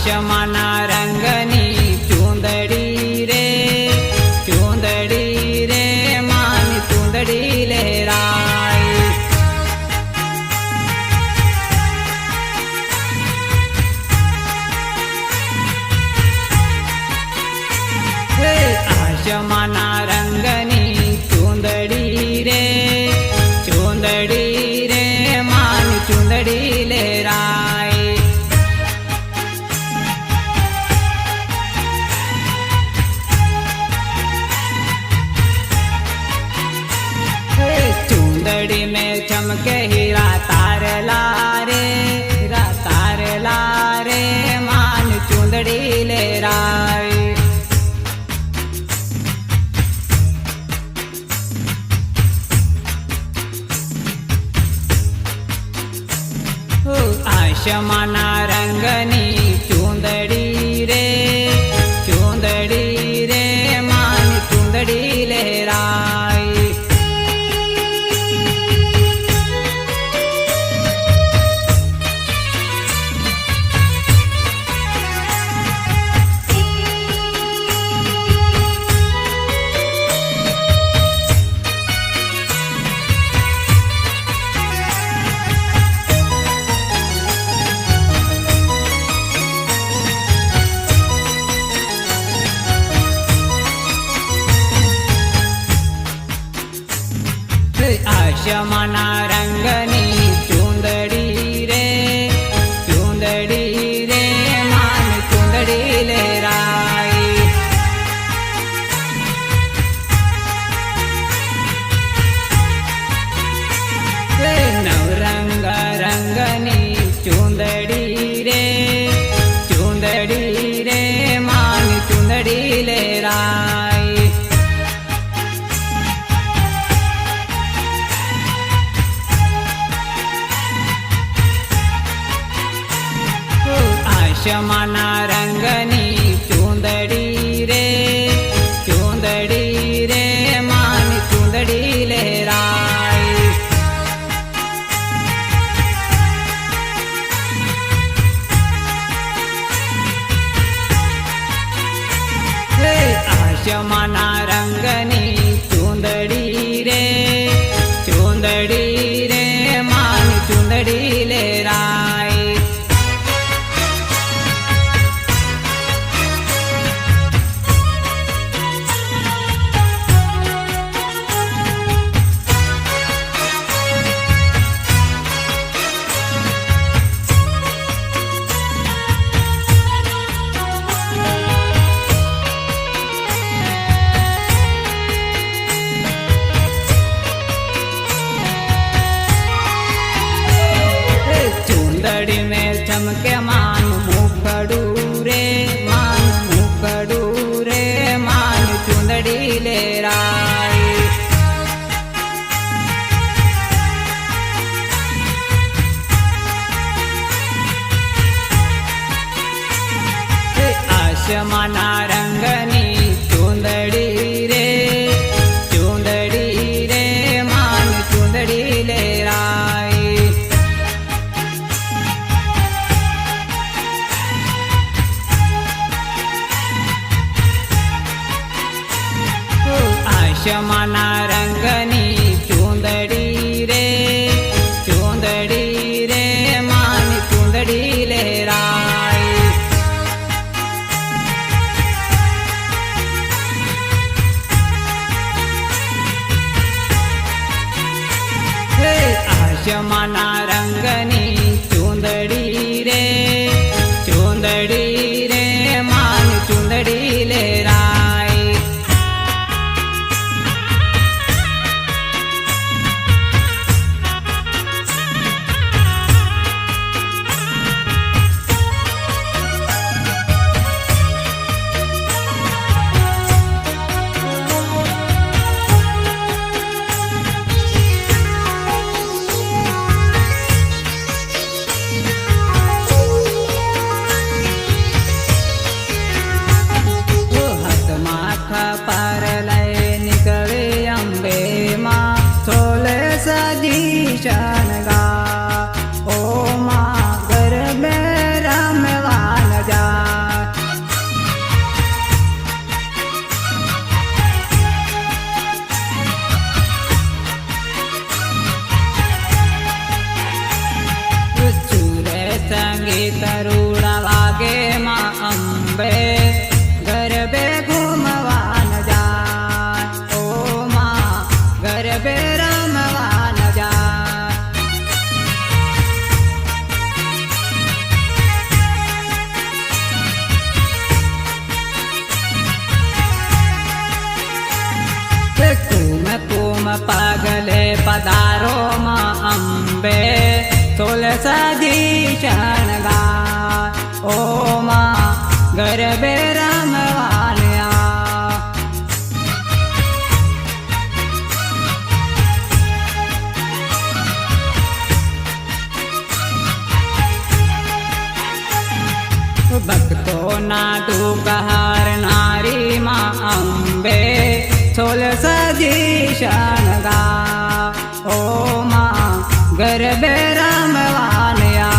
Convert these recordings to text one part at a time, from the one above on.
આશમાના રંગની ચૂંદડી રે માની ચૂંદડી લહેરાય. આશમાના રંગની ચૂંદડી રે માની ચૂંદડી લહેરાય. चूंदड़ी में चमके हीरा तारला रे मान चूंदड़ी लहराए. आशमाना रंगनी चूंदड़ी रे मान चूंदड़ी लहराए. आशमाना रंगनी चूंदड़ी रे मान चूंदड़ी लहराए. नवरंग रंगनी चूंदड़ी रे मान चूंदड़ी लहराए. आशमाना रंगनी चूंदड़ी रे मान चूंदड़ी लहराए. आशमाना रंगनी चूंदड़ी रे मान चूंदड़ी लहराए. चूंदड़ी में चमके मान मुखड़ू रे मान चूंदड़ी लहराए. आशमाना रंगनी चूंदड़ी रे मान चूंदड़ी लहराए. आशमाना रंगनी चूंदड़ी रे मान चूंदड़ी लहराए. आशमाना रंगनी चूंदड़ी रे मान चूंदड़ी लहराए. संगीत रूढ़ वागे माँ अम्बे गरबे घूमवान जाय ओ माँ गरबे रमवान जाय कुम कुम पगले पधारो माँ अम्बे तुलसी शणगार ओ माँ गरबे रमवानया भक्तों ना दुखहर नारी माँ अम्बे तुलसी शणगार ओ माँ गरबे रमवानया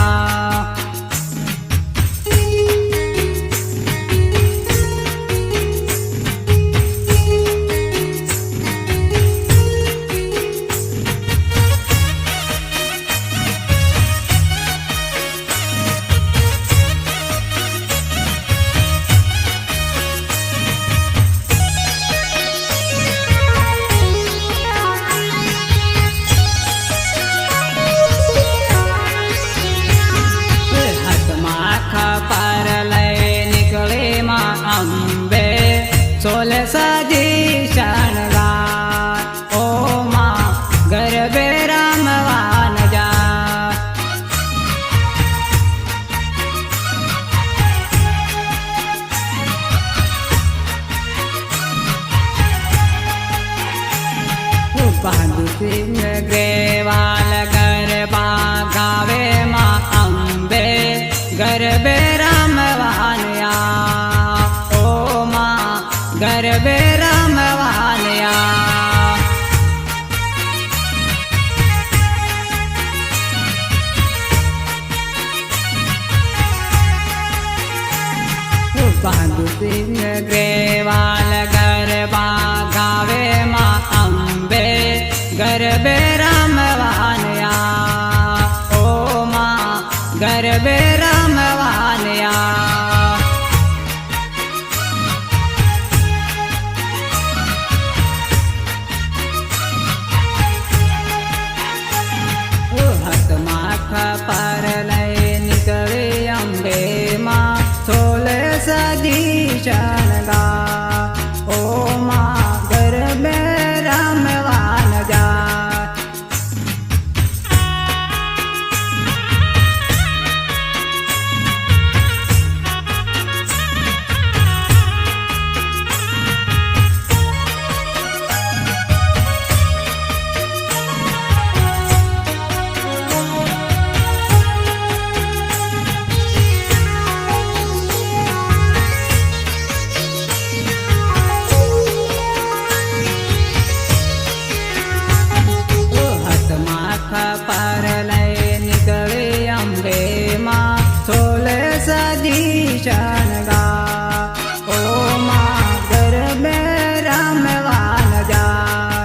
अम्बे तुलसी शणगार ओ माँ गरबे रमवान जाय बहादुर सिंह ग्रेवाल गरबा गावे माँ अम्बे गरबे रमवानया गरबे रमवानया बहादुर सिंह ग्रेवाल गरबा गावे माँ अम्बे गरबे रमवानया ओ माँ गरबे रमवानया पर लय निकले अम्बे माँ तुलसी शणगार ओ माँ गरबे रमवान जाय पर लय निकले अम्बे माँ तुलसी शणगार ओ माँ गरबे रमवान जाय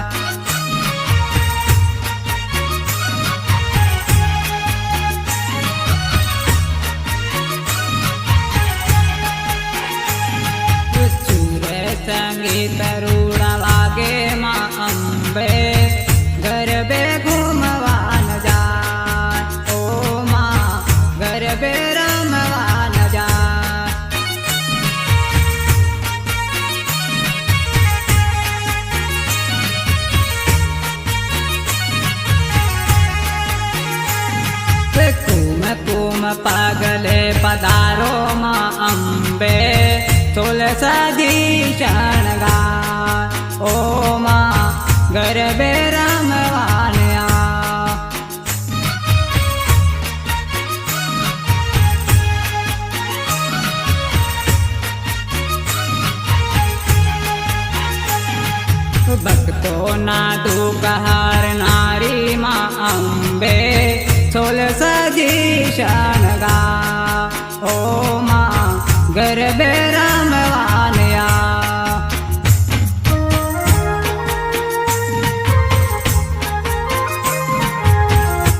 संगीत रूढ़ वागे माँ अम्बे गरबे घूमवान जाय ओ माँ गरबे रमवान जाय कुम कुम पगले पधारो माँ अम्बे तुलसी शणगार ओ माँ गरबे रमवानया भक्तों ना दुखहर नारी माँ अम्बे तुलसी शणगार ओ माँ गरबे